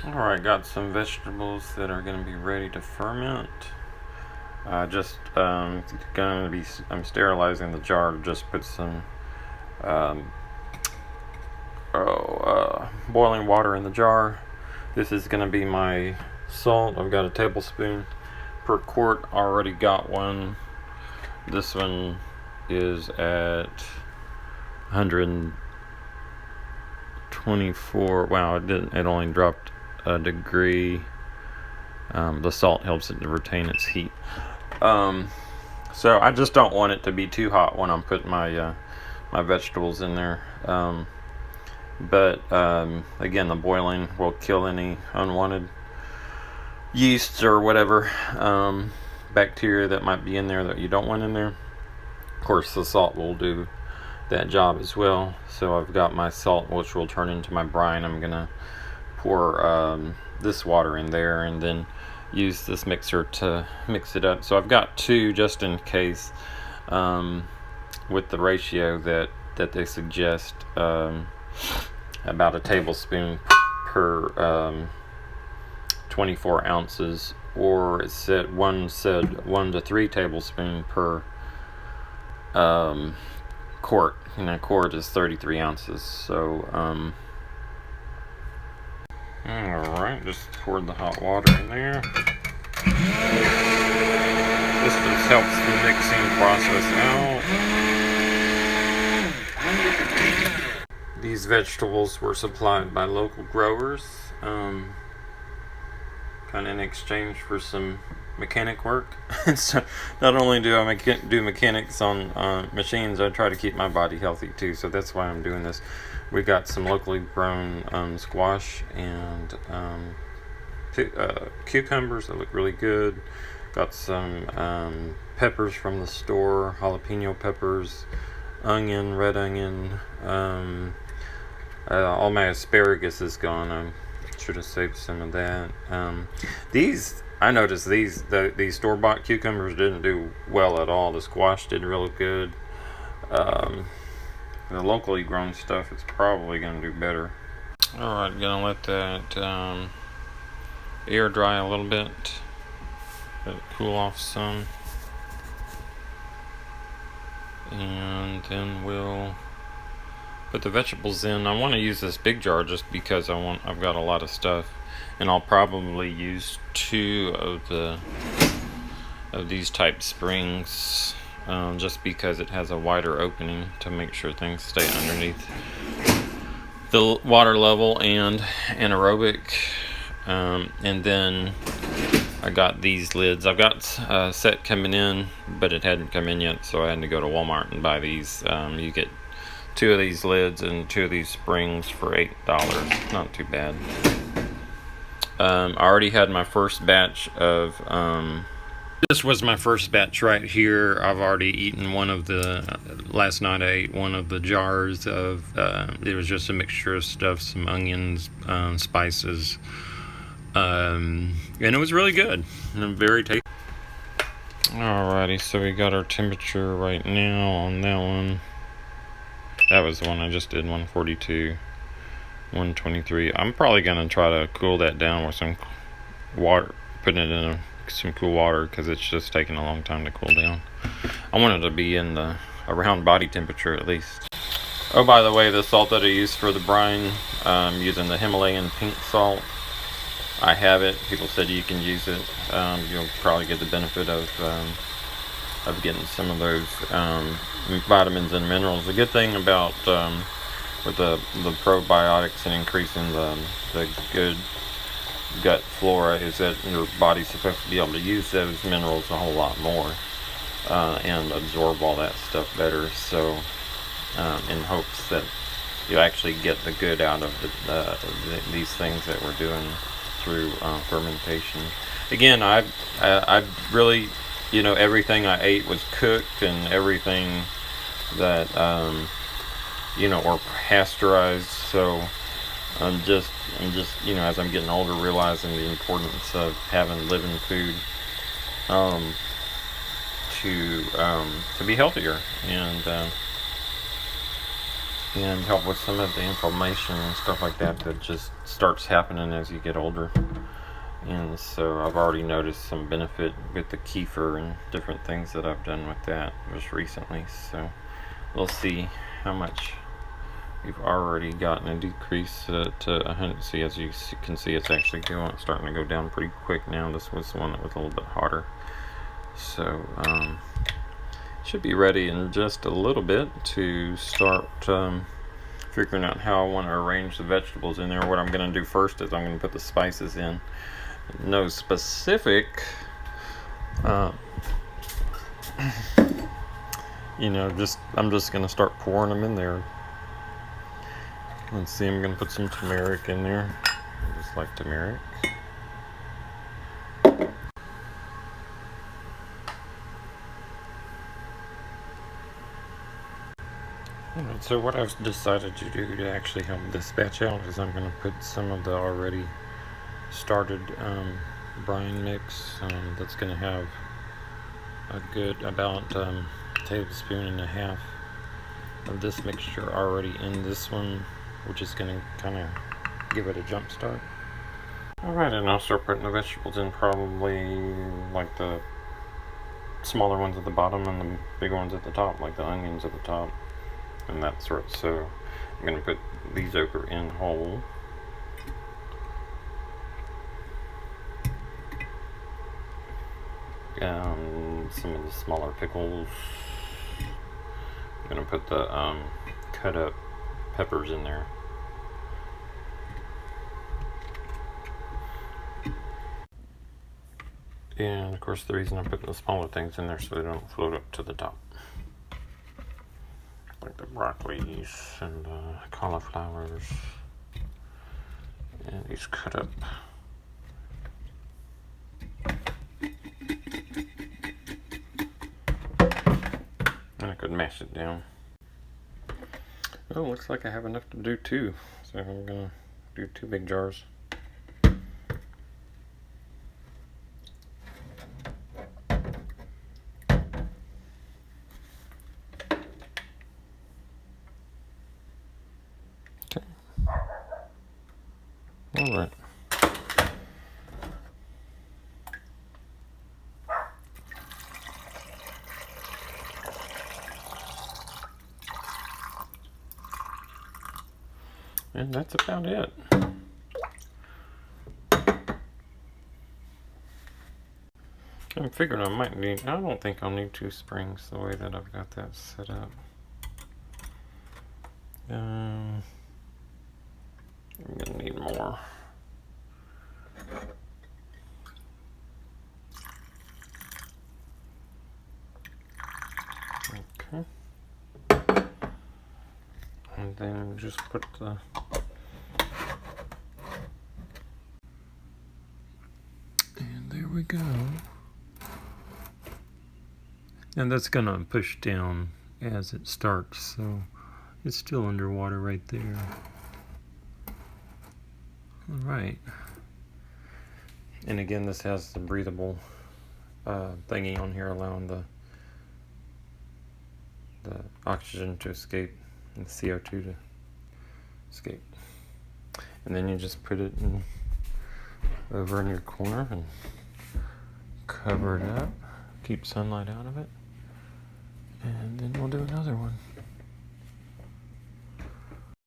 Alright, got some vegetables that are going to be ready to ferment. I'm sterilizing the jar to just put some um, boiling water in the jar. This is going to be my salt. I've got a tablespoon per quart. Already got one. This one is at 124. Wow, it only dropped a degree. The salt helps it to retain its heat. So I just don't want it to be too hot when I'm putting my vegetables in there. But again, the boiling will kill any unwanted yeasts or whatever bacteria that might be in there that you don't want in there. Of course, the salt will do that job as well. So I've got my salt, which will turn into my brine. I'm gonna pour this water in there and then use this mixer to mix it up. So I've got two just in case, with the ratio that they suggest, about a tablespoon per 24 ounces, or it said 1 to 3 tablespoons per quart, and a quart is 33 ounces. So alright, just poured the hot water in there. This just helps the mixing process out. These vegetables were supplied by local growers, kind of in exchange for some mechanic work. So not only do I do mechanics on machines, I try to keep my body healthy too. So that's why I'm doing this. We got some locally grown squash and cucumbers that look really good. Got some peppers from the store, jalapeno peppers, onion, red onion. All my asparagus is gone. I should have saved some of that. I noticed these store-bought cucumbers didn't do well at all. The squash did real good. The locally grown stuff is probably going to do better. Alright, gonna let that air dry a little bit. Let it cool off some. And then we'll put the vegetables in. I want to use this big jar just because I've got a lot of stuff, and I'll probably use 2 of these type springs, just because it has a wider opening to make sure things stay underneath the water level and anaerobic. And then I got these lids. I've got a set coming in, but it hadn't come in yet, so I had to go to Walmart and buy these. You get 2 of these lids and 2 of these springs for $8. Not too bad. I already had my first batch of this was my first batch right here. I've already eaten one of last night I ate one of the jars of it was just a mixture of stuff, some onions, spices, and it was really good and very tasty. Alrighty, so we got our temperature right now on that one. That was the one I just did, 142, 123. I'm probably going to try to cool that down with some water, putting it in some cool water, because it's just taking a long time to cool down. I want it to be in around body temperature at least. Oh, by the way, the salt that I use for the brine, I'm using the Himalayan pink salt. I have it. People said you can use it. You'll probably get the benefit of getting some of those vitamins and minerals. The good thing about with the probiotics and increasing the good gut flora is that your body's supposed to be able to use those minerals a whole lot more and absorb all that stuff better. So in hopes that you actually get the good out of these things that we're doing through fermentation. Again, I really, everything I ate was cooked, and everything that or pasteurized. So I'm just as I'm getting older, realizing the importance of having living food to be healthier. And and help with some of the inflammation and stuff like that that just starts happening as you get older. And so I've already noticed some benefit with the kefir and different things that I've done with that just recently. So we'll see how much we've already gotten a decrease to 100. See, as you can see, it's actually starting to go down pretty quick now. This was the one that was a little bit hotter. So should be ready in just a little bit to start figuring out how I want to arrange the vegetables in there. What I'm going to do first is I'm going to put the spices in. No specific I'm just gonna start pouring them in there. Let's see, I'm gonna put some turmeric in there. I just like turmeric. Alright, so what I've decided to do to actually help this batch out is I'm gonna put some of the already started brine mix that's going to have a good about tablespoon and a half of this mixture already in this one, which is going to kind of give it a jump start. Alright, and I'll start putting the vegetables in, probably like the smaller ones at the bottom and the bigger ones at the top, like the onions at the top and that sort. So I'm going to put these over in whole. Some of the smaller pickles. I'm gonna put the cut up peppers in there. And of course the reason I'm putting the smaller things in there so they don't float up to the top. Like the broccolis and cauliflowers. And these cut up. And I could mash it down. Oh, looks like I have enough to do two. So I'm gonna do 2 big jars. Okay. All right. And that's about it. I'm figuring I might need, I don't think I'll need 2 springs the way that I've got that set up. I'm gonna need more. Okay. And then just put the and there we go. And that's gonna push down as it starts, so it's still underwater right there. All right. And again, this has the breathable thingy on here, allowing the oxygen to escape and the CO2 to escape. And then you just put it over in your corner and cover it up, keep sunlight out of it, and then we'll do another one.